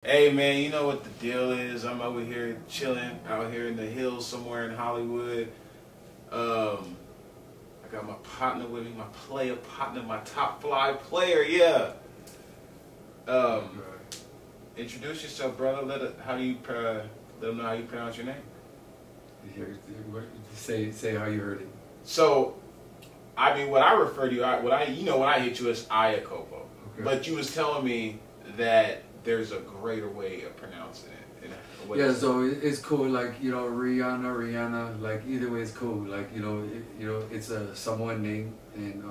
Hey man, you know what the deal is. I'm over here chilling out here in the hills somewhere in Hollywood. I got my partner with me, my player partner, my top fly player, yeah. Um, Introduce yourself, brother. Let them know how you pronounce your name. Say how you heard it. So, I mean, what I refer to you, when I hit you as iAKOPO, Okay. but you was telling me that there's a greater way of pronouncing it. Yeah, so it's cool. Like Rihanna. Like either way, it's cool. Like it's a Samoan name, and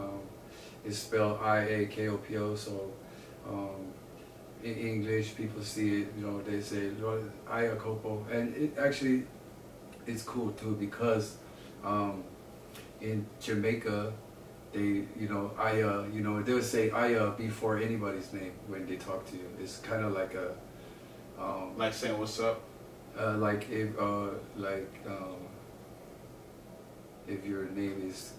it's spelled iAKOPO. So in English, people see it. They say iAKOPO, and it actually it's cool too because in Jamaica, they'll say Aya before anybody's name when they talk to you. It's kind of like a like saying what's up. Like if your name is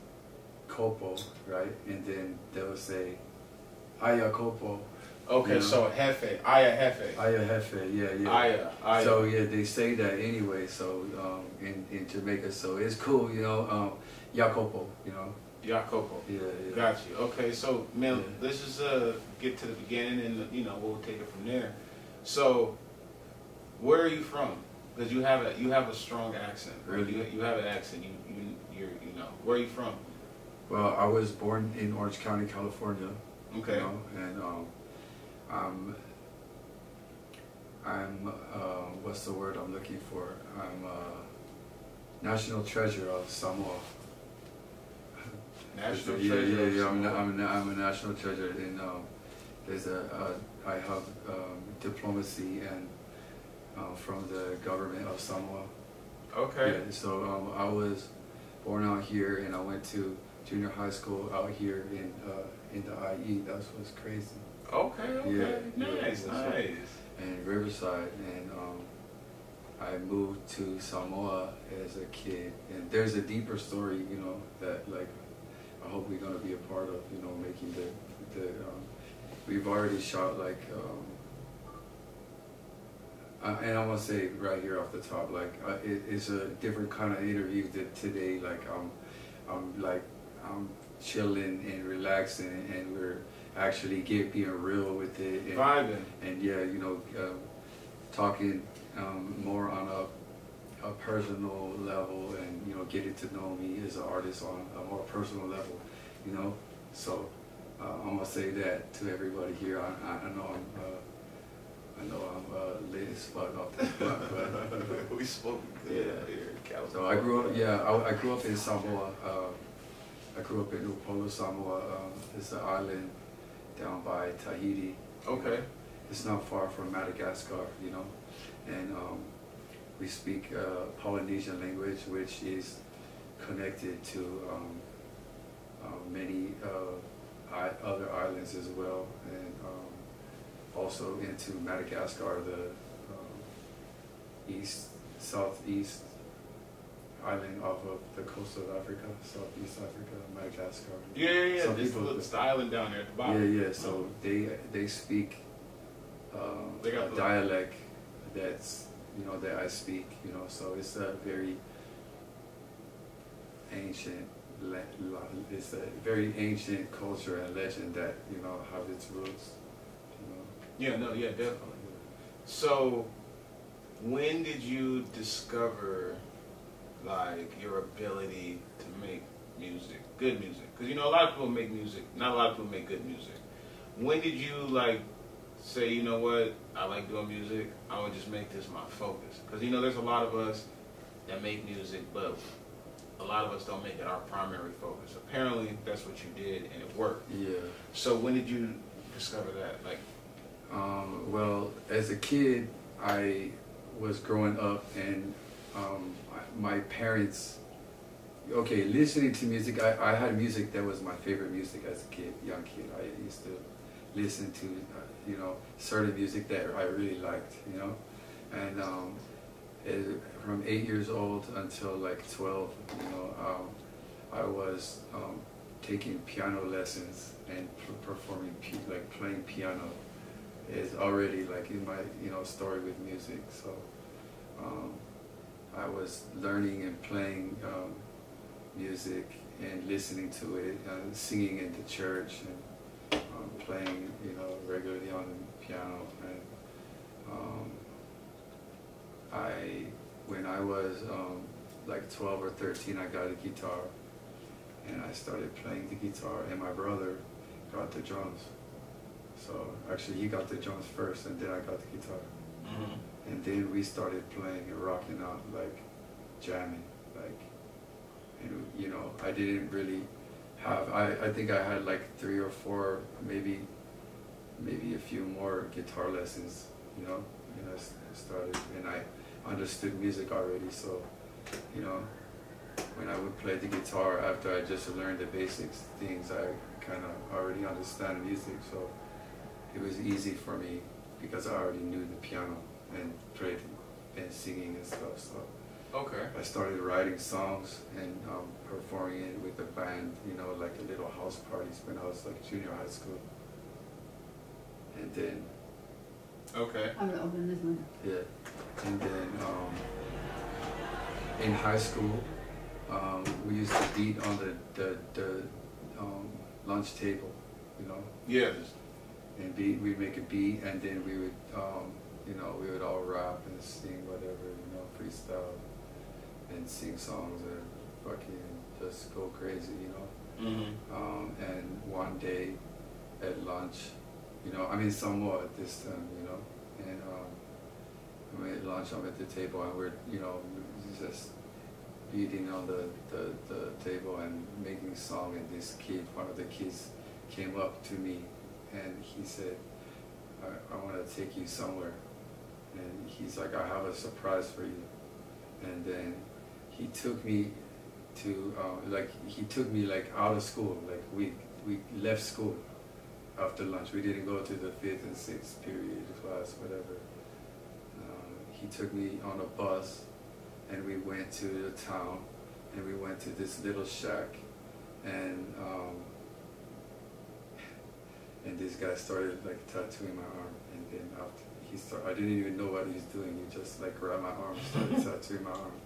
Kopo, right, and then they'll say Aya Kopo. Okay, so Hefe, Aya Hefe. Aya Hefe, yeah. Aya. So yeah, they say that anyway. So in Jamaica, so it's cool, Yakopo, iAKOPO. Yeah. Got you. Okay, so man, let's just get to the beginning, and we'll take it from there. So, where are you from? Because you have a strong accent. Really? You have an accent. You're where are you from? Well, I was born in Orange County, California. Okay. And I'm what's the word I'm looking for? I'm national treasure of Samoa. National yeah, treasure. Yeah. I'm a national treasure, and I have diplomacy and from the government of Samoa. Okay. Yeah, so I was born out here, and I went to junior high school out here in the IE. That's what's crazy. Okay. Yeah, Nice. And Riverside, and I moved to Samoa as a kid, and there's a deeper story, that like I hope we're gonna be a part of, making the we've already shot like and I want to say right here off the top, like it's a different kind of interview that today. Like I'm chilling and relaxing, and we're actually being real with it, and Vibing. And yeah, talking more on a personal level, and getting to know me as an artist on a more personal level, So I'm gonna say that to everybody here. I know I'm lit as fuck off the block, but we spoke good here in California. So I grew up in Samoa. I grew up in Upolu, Samoa. It's an island down by Tahiti. Okay. It's not far from Madagascar, and we speak Polynesian language, which is connected to many other islands as well, and also into Madagascar, the southeast island off of the coast of Africa, Southeast Africa, Madagascar. Yeah. It's the island down there at the bottom. Yeah. So they speak they got a dialect that's that I speak. So it's a very ancient. It's a very ancient culture and legend that have its roots. Yeah, definitely. So, when did you discover like your ability to make music, good music? Because a lot of people make music, not a lot of people make good music. When did you like say, you know what, I like doing music, I would just make this my focus? Because there's a lot of us that make music, but a lot of us don't make it our primary focus. Apparently, that's what you did, and it worked. Yeah. So when did you discover that? Like, well, as a kid, I was growing up, and my parents, listening to music, I had music that was my favorite music as a kid, young kid. I used to listen to, certain music that I really liked, and from 8 years old until like 12, I was taking piano lessons and performing, like playing piano is already like in my story with music. So I was learning and playing music and listening to it, singing in the church, and playing regularly on the piano. And when I was like 12 or 13, I got a guitar, and I started playing the guitar, and my brother got the drums. So actually he got the drums first, and then I got the guitar. Mm-hmm. And then we started playing and rocking out, like jamming, like, and I didn't really have, I think I had like 3 or 4, maybe a few more guitar lessons, I started, and I understood music already. So when I would play the guitar after I just learned the basics things, I kind of already understand music, so it was easy for me because I already knew the piano and played and singing and stuff. So okay, I started writing songs and performing it with a band, like a little house parties when I was like junior high school. And then okay, yeah, and then in high school we used to beat on the lunch table, yes, and we'd make a beat, and then we would we would all rap and sing whatever, freestyle and sing songs and fucking just go crazy, Mm-hmm. And one day at lunch, Samoa at this time, and we at lunch, I'm at the table, and we're, just beating on the table and making song, and this kid, one of the kids, came up to me, and he said, I want to take you somewhere. And he's like, I have a surprise for you. And then he took me to, he took me out of school. Like we left school after lunch. We didn't go to the 5th and 6th period class, whatever. He took me on a bus, and we went to the town, and we went to this little shack, and this guy started tattooing my arm, and then after I didn't even know what he was doing. He just grabbed my arm and started tattooing my arm.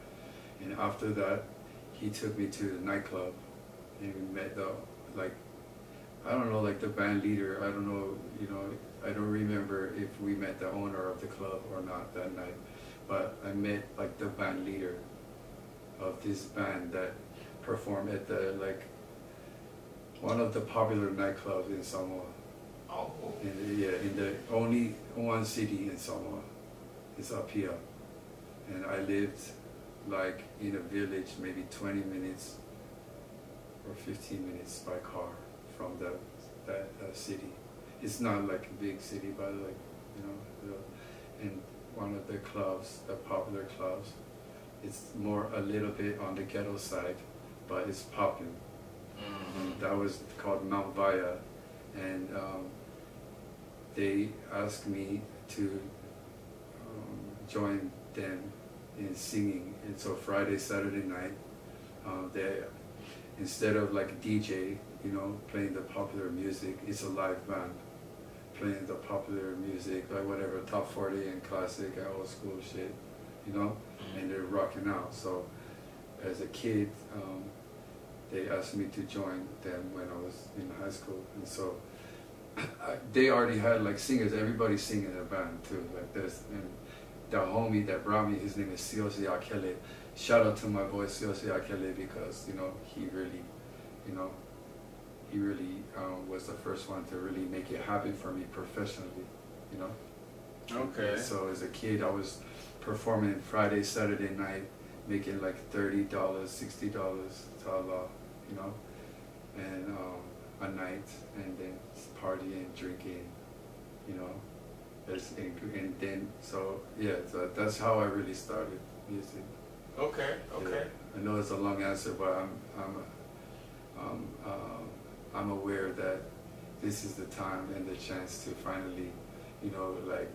And after that, he took me to the nightclub, and we met I don't know, the band leader. I don't know, I don't remember if we met the owner of the club or not that night, but I met the band leader of this band that performed at the one of the popular nightclubs in Samoa. Oh. In the only one city in Samoa. It's Apia. And I lived in a village, maybe 20 minutes or 15 minutes by car from that city. It's not a big city, but and one of the clubs, the popular clubs, it's more a little bit on the ghetto side, but it's popular. Mm-hmm. That was called Mount Vaya, and they asked me to join them in singing. And so Friday, Saturday night, they, instead of DJ, playing the popular music, it's a live band playing the popular music, whatever, top 40 and classic and old school shit, and they're rocking out. So as a kid, they asked me to join them when I was in high school, and so they already had singers. Everybody singing in a band too. And the homie that brought me, his name is Siosi Akele. Shout out to my boy Siosi Akele, because he really was the first one to really make it happen for me professionally. Okay. And so as a kid, I was performing Friday, Saturday night, making $30, $60 and a night, and then partying, drinking, and then so that's how I really started music. Okay. Yeah. I know it's a long answer, but I'm aware that this is the time and the chance to finally,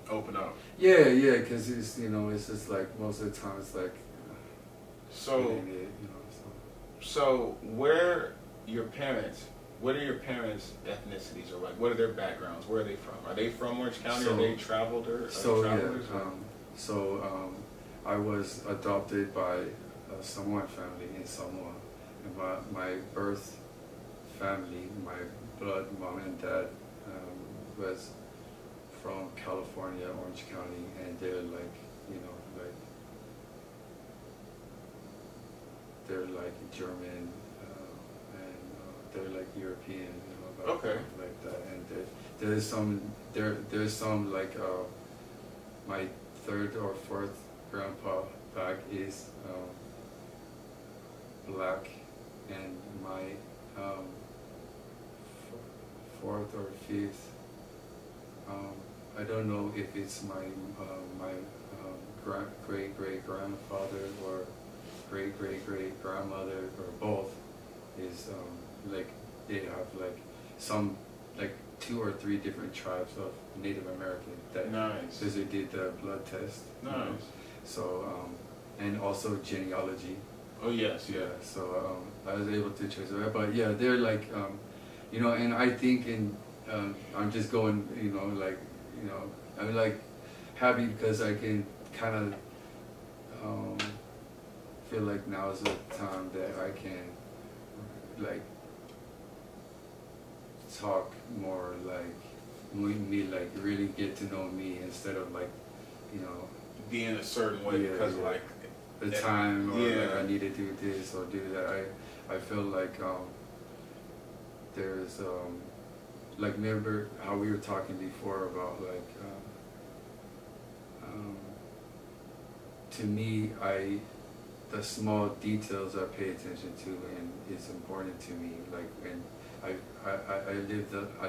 open up. Yeah, because it's it's just most of the time it's so. So where your parents What are your parents' ethnicities, or like what are their backgrounds? Where are they from? Are they from Orange County? So, are they traveled or are so they yeah, travelers? I was adopted by a Samoan family in Samoa, and my birth family, my blood mom and dad, was from California, Orange County, and they're like, you know, like they're like German, and they're like European, you know, Okay. like that. And there's some like my third or fourth grandpa back is black, and my fourth or fifth. I don't know if it's my great great grandfather or great great great grandmother or both. Is like they have like some like 2 or 3 different tribes of Native American that Nice. did the blood test. Nice. You know? So and also genealogy. Oh yes, yeah. Yeah. So I was able to trace it, but yeah, they're like you know, and I think I'm just going, you know, like, you know, I'm like happy because I can kind of feel like now is the time that I can like talk more, like me like really get to know me instead of like, you know, Being a certain way because of like the time, or like yeah. I need to do this or do that. I feel like there's like, remember how we were talking before about like to me, the small details I pay attention to, and it's important to me. Like when I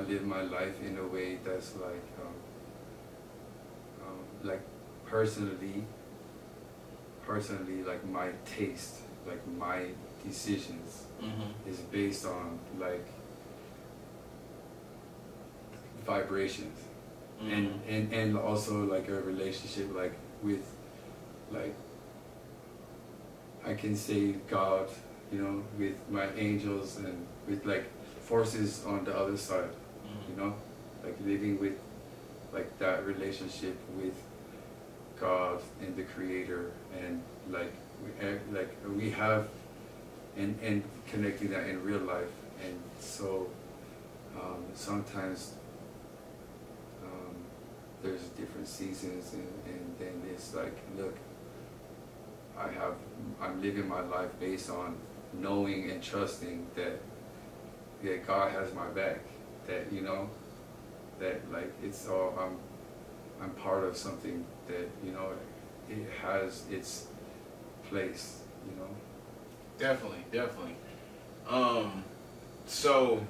live my life in a way that's like personally, like my taste, like my decisions is based on like vibrations, and also like a relationship like with like I can say God, you know, with my angels and with like forces on the other side, you know, like living with like that relationship with God and the Creator, and like we have and connecting that in real life. And so sometimes there's different seasons, and then it's like, look, I'm living my life based on knowing and trusting that God has my back, that, you know, that like it's all, I'm part of something that, you know, it has its place, you know. Definitely. So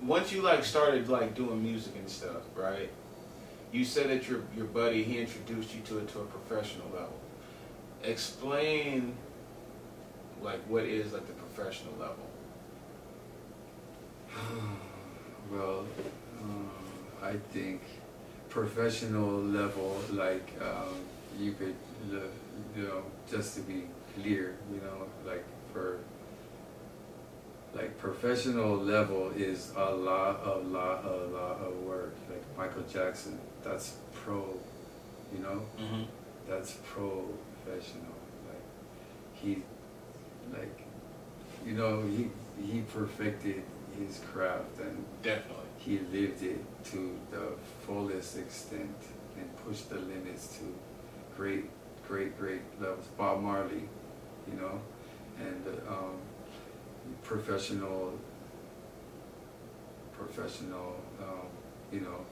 once you like started like doing music and stuff, right? You said that your buddy, he introduced you to it to a professional level. Explain like what is like the professional level. Well, I think professional level, like you could, you know, just to be clear, you know, like for like professional level is a lot of work. Like Michael Jackson, that's pro, you know, that's professional. Like he, like, you know, he perfected his craft, and Definitely. he lived it to the fullest extent and pushed the limits to great levels. Bob Marley, you know, and professional, you know,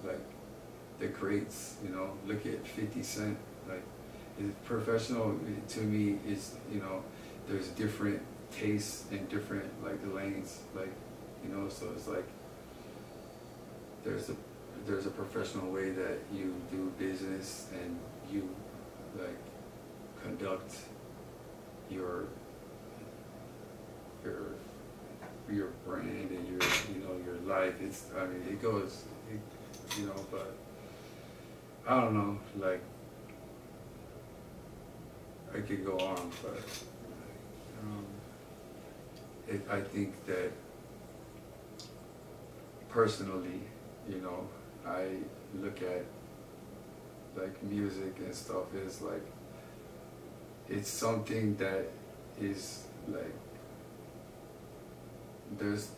like the greats, you know, look at 50 Cent, like professional to me is, you know, there's different tastes and different like lanes, like, you know, so it's like there's a professional way that you do business and you like conduct your brand and your, you know, your life. It's, I mean, it goes, you know, but I don't know, like I could go on, but I think that personally, you know, I look at like music and stuff is like, it's something that is like,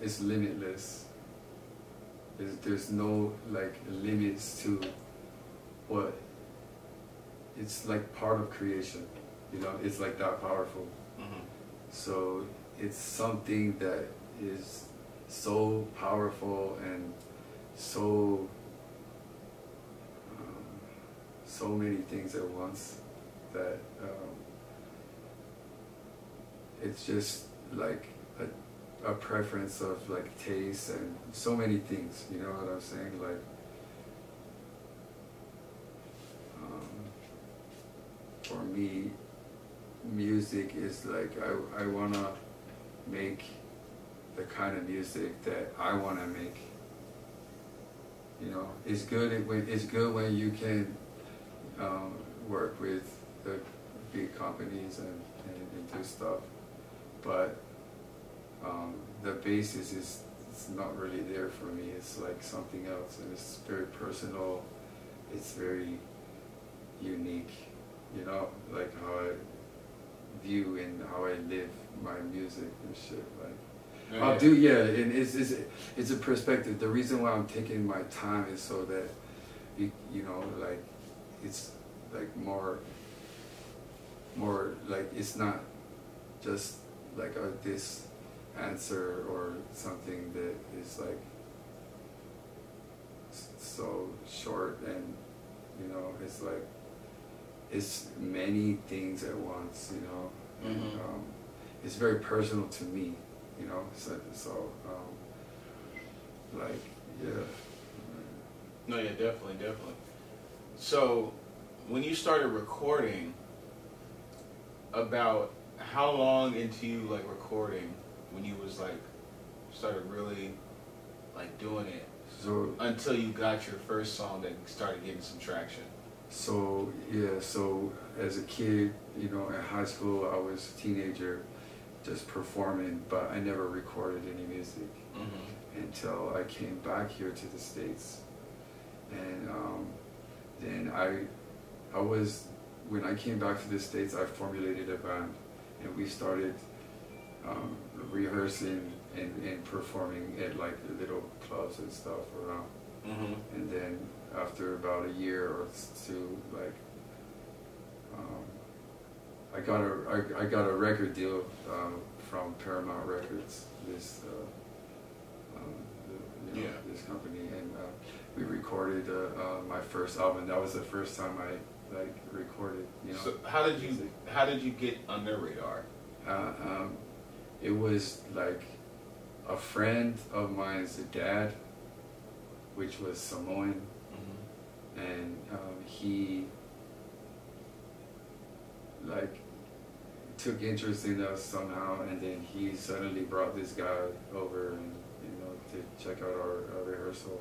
it's limitless. There's no like limits to what, it's like part of creation, you know, it's like that powerful. So it's something that is so powerful and so so many things at once that it's just like a preference of like taste and so many things, you know what I'm saying? Like for me, music is like I wanna make the kind of music that I wanna make. You know, it's good when you can work with the big companies and do stuff, but the basis is it's not really there for me. It's like something else, and it's very personal. It's very unique. You know, like how I view and how I live my music and shit. Like, I'll do, and it's a perspective. The reason why I'm taking my time is so that you know, like it's like more like it's not just like this answer or something that is like so short, and you know, it's like it's many things at once, you know. And, it's very personal to me, you know. So like, yeah. No, yeah, definitely. So, when you started recording, about how long into you like recording when you was like started really like doing it, so until you got your first song that started getting some traction? So yeah, so as a kid, you know, in high school, I was a teenager, just performing, but I never recorded any music until I came back here to the States. And then I was, when I came back to the States, I formulated a band, and we started rehearsing and performing at like the little clubs and stuff around. And then after about a year or two, like I got a record deal from Paramount Records, this this company, and we recorded my first album. That was the first time I like recorded. You know. So how did you get on their radar? It was like a friend of mine's dad, which was Samoan, and he like took interest in us somehow, and then he suddenly brought this guy over, and you know, to check out our rehearsal,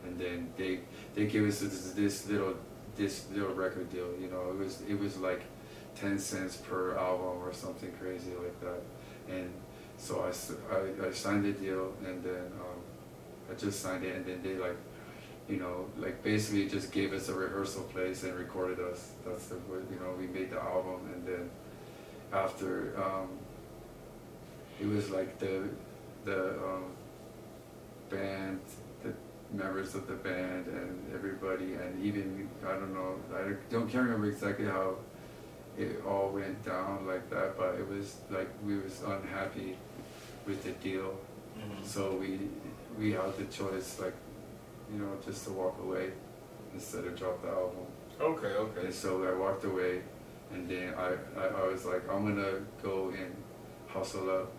and then they gave us this little record deal. You know, it was like 10 cents per album or something crazy like that, and so I signed the deal, and then I just signed it, and then they like, you know, like basically just gave us a rehearsal place and recorded us. That's the, you know, we made the album, and then after it was like the band, the members of the band and everybody, and even, I don't know, can't remember exactly how it all went down like that, but it was like we was unhappy with the deal, so we had the choice, like, you know, just to walk away instead of drop the album. Okay. And so I walked away, and then I was like, I'm gonna go and hustle up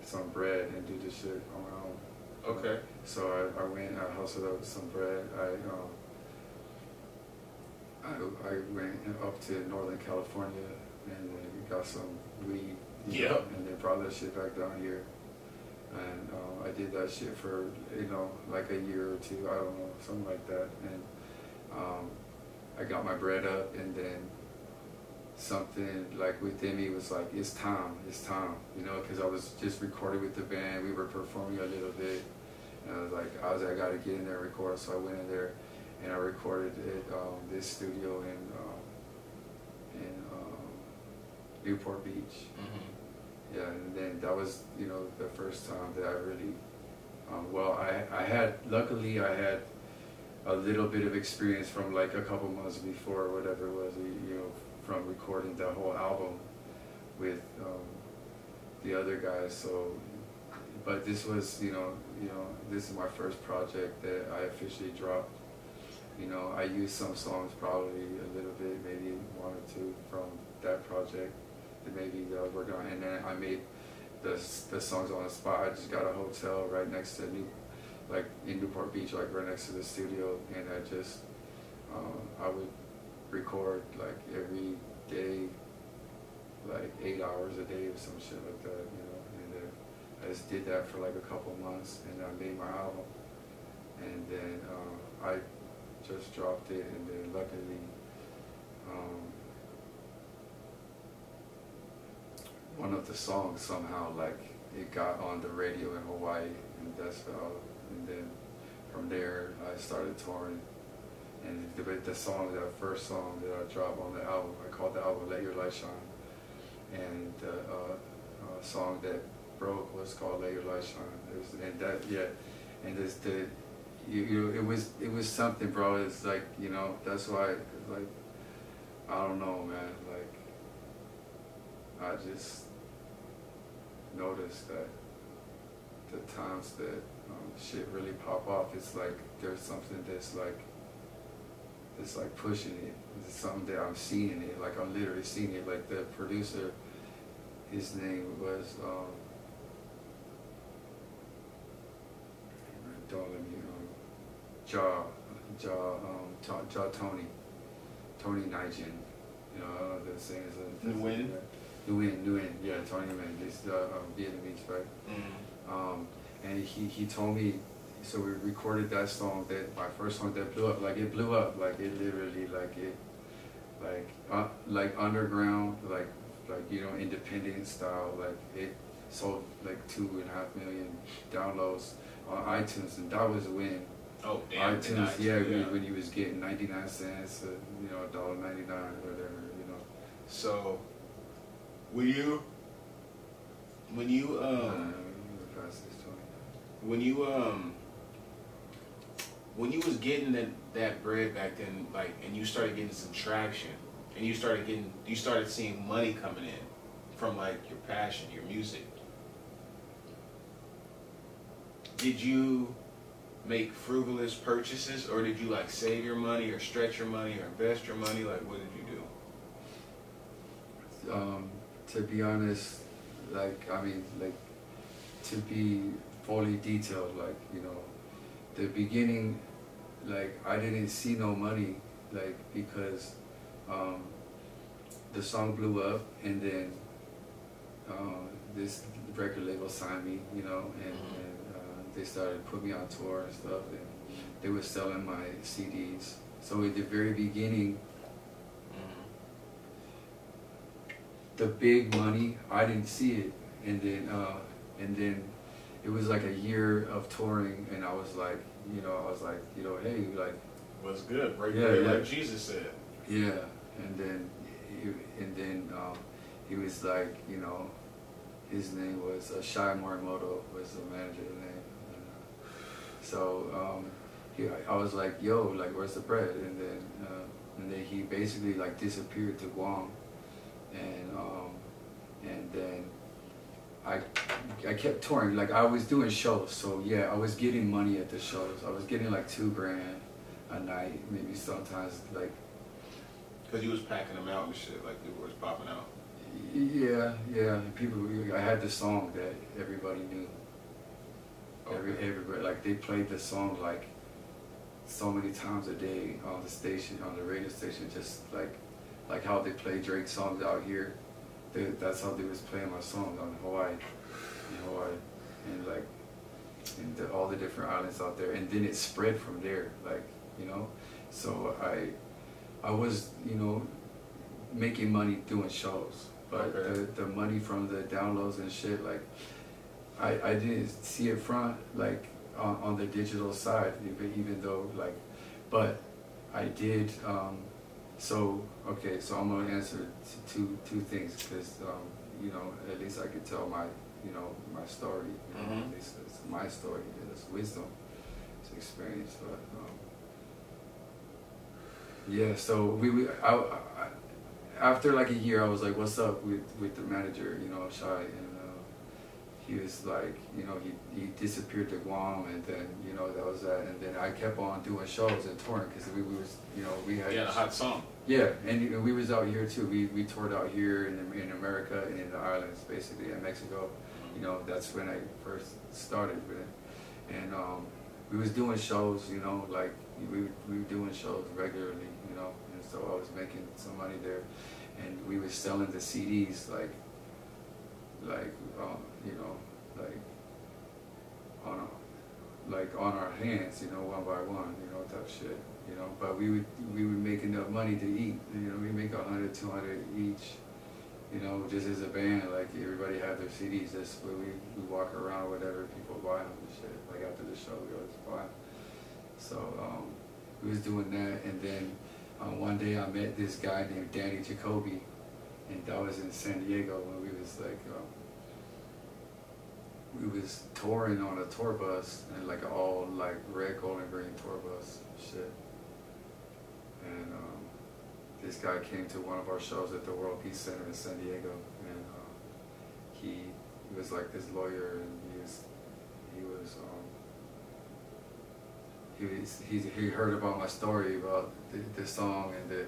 some bread and do this shit on my own. Okay. So I went, I hustled up some bread. I went up to Northern California and then got some weed. And then brought that shit back down here. And I did that shit for, you know, like a year or two, I don't know, something like that. And I got my bread up, and then something like within me was like, it's time, you know, because I was just recording with the band, we were performing a little bit, And I was like, I gotta get in there and record. So I went in there and I recorded at this studio in Newport Beach. Mm-hmm. Yeah, and then that was, you know, the first time that I really, luckily I had a little bit of experience from like a couple months before, or whatever it was, you know, from recording the whole album with the other guys. So, but this was, you know, this is my first project that I officially dropped. You know, I used some songs, probably a little bit, maybe one or two from that project that maybe I was working on, and then I made the songs on the spot. I just got a hotel right next to in Newport Beach, like right next to the studio, and I just I would record like every day, like 8 hours a day or some shit like that, you know. And then I just did that for like a couple months, and I made my album, and then I just dropped it, and then luckily one of the songs somehow, like, it got on the radio in Hawaii, and that's how, and then from there I started touring. And the song, that first song that I dropped on the album, I called the album Let Your Light Shine, and the song that broke was called Let Your Light Shine. It was something, bro. It's like, you know, that's why, like, I don't know, man, like, I just noticed that the times that shit really pop off, it's like there's something that's like pushing it. It's something that I'm seeing it, like I'm literally seeing it. Like the producer, his name was don't let me Tony Nigel. You know, I don't know if they're saying it's Nguyen, yeah, Tony Nguyen, this Vietnamese, right? Mm-hmm. And he told me, so we recorded that song, that my first song that blew up, like it blew up, like it literally, like underground, like you know, independent style, like it sold like 2.5 million downloads on iTunes, and that was when iTunes, when you was getting 99 cents, you know, $1.99 or whatever, you know. So when you was getting that bread back then, like, and you started getting some traction, and you started seeing money coming in from like your passion, your music, did you make frivolous purchases, or did you like save your money or stretch your money or invest your money? Like, what did you do? To be honest, like, I mean, like, to be fully detailed, like, you know, the beginning, like, I didn't see no money, like, because the song blew up, and then this record label signed me, you know, and they started putting me on tour and stuff, and they were selling my CDs. So at the very beginning, the big money, I didn't see it, and then it was like a year of touring, and I was like, you know, hey, like, what's good, break bread, like Jesus said. Yeah, and then he was like, you know, his name was Shai Morimoto was the manager's name. So I was like, yo, like, where's the bread? And then he basically like disappeared to Guam. And then I kept touring, like I was doing shows, so yeah, I was getting money at the shows. I was getting like $2,000 a night, maybe sometimes, like. Cause you was packing them out and shit, like people was popping out. Yeah, people. I had the song that everybody knew. Okay. Everybody, like, they played the song like so many times a day on the station, on the radio station, just like how they play Drake songs out here. That's how they was playing my song in Hawaii, and like in all the different islands out there. And then it spread from there, like, you know. So I was, you know, making money doing shows, but the money from the downloads and shit, like, I didn't see it front, like, on the digital side, even though like, but I did. So okay, so I'm gonna answer two things because you know, at least I could tell my, you know, my story. You know, at least it's my story. It's wisdom, it's experience. But yeah, so after like a year, I was like, "What's up?" with the manager, you know, Shai, and he was like, you know, he disappeared to Guam, and then, you know, that was that, and then I kept on doing shows and touring because we was, you know, we had a hot song. Yeah, and we was out here too. We toured out here in America and in the islands, basically, in Mexico. You know, that's when I first started with it, and we was doing shows, you know, like we were doing shows regularly, you know, and so I was making some money there, and we was selling the CDs like you know, like on our hands, you know, one by one, you know, type shit, you know. But we would make enough money to eat, you know. We make 100, 200 each, you know, just as a band. Like everybody had their CDs. That's where we walk around, whatever, people buy them and shit. Like after the show, we always buy them. So we was doing that, and then one day I met this guy named Danny Jacoby, and that was in San Diego when we was like. We was touring on a tour bus, and like all like red, gold, and green tour bus shit. And this guy came to one of our shows at the World Peace Center in San Diego, and he was like this lawyer, and he heard about my story about the song, and that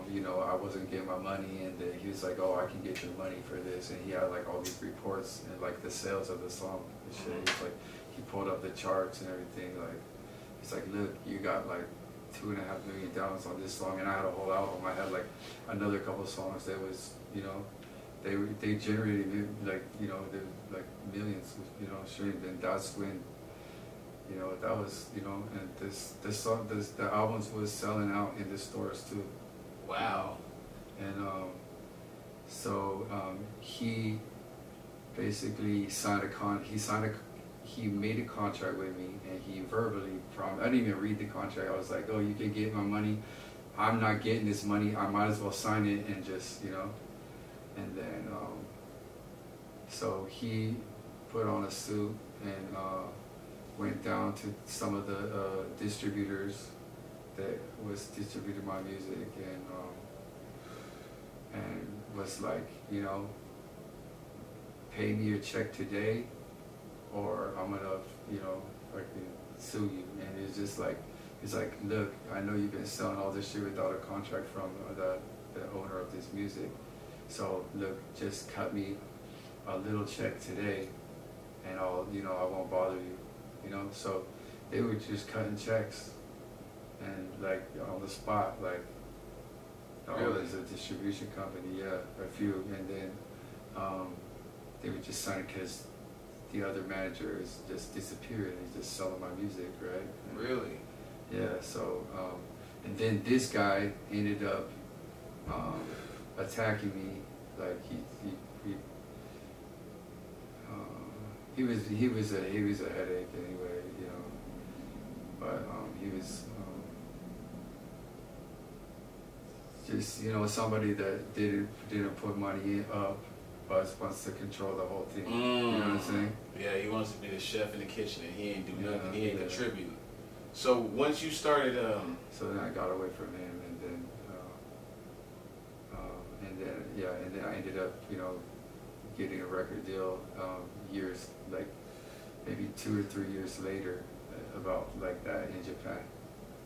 you know, I wasn't getting my money, and that he was like, "Oh, I can get your money for this," and he had like all these reports and like the sales of the song and shit. He's like, he pulled up the charts and everything. Like, he's like, "Look, you got like $2.5 million on this song," and I had a whole album. I had like another couple of songs that was, you know, they generated like, you know, like millions, you know, streams, and that's when. You know, that was, you know, and the albums was selling out in the stores too. Wow. And so he basically he made a contract with me, and he verbally promised. I didn't even read the contract. I was like, "Oh, you can get my money. I'm not getting this money. I might as well sign it and just, you know." And then so he put on a suit and went down to some of the distributors that was distributing my music, and was like, you know, pay me a check today, or I'm gonna, you know, fucking sue you. And it's just like, it's like, look, I know you've been selling all this shit without a contract from the owner of this music, so look, just cut me a little check today, and I'll, you know, I won't bother you. You know, so they were just cutting checks, and like on the spot, like, oh, there's a distribution company, yeah, a few, and then they were just signing because the other manager is just disappeared. He's just selling my music, right? And really? Yeah. So, and then this guy ended up attacking me, like he was a headache anyway, you know. But he was just, you know, somebody that didn't put money up, but wants to control the whole thing. You know what I'm saying? Yeah, he wants to be the chef in the kitchen, and he ain't do nothing. He ain't contribute. So once you started, so then I got away from him, and then I ended up, you know, getting a record deal years, like maybe 2 or 3 years later, about like that in Japan.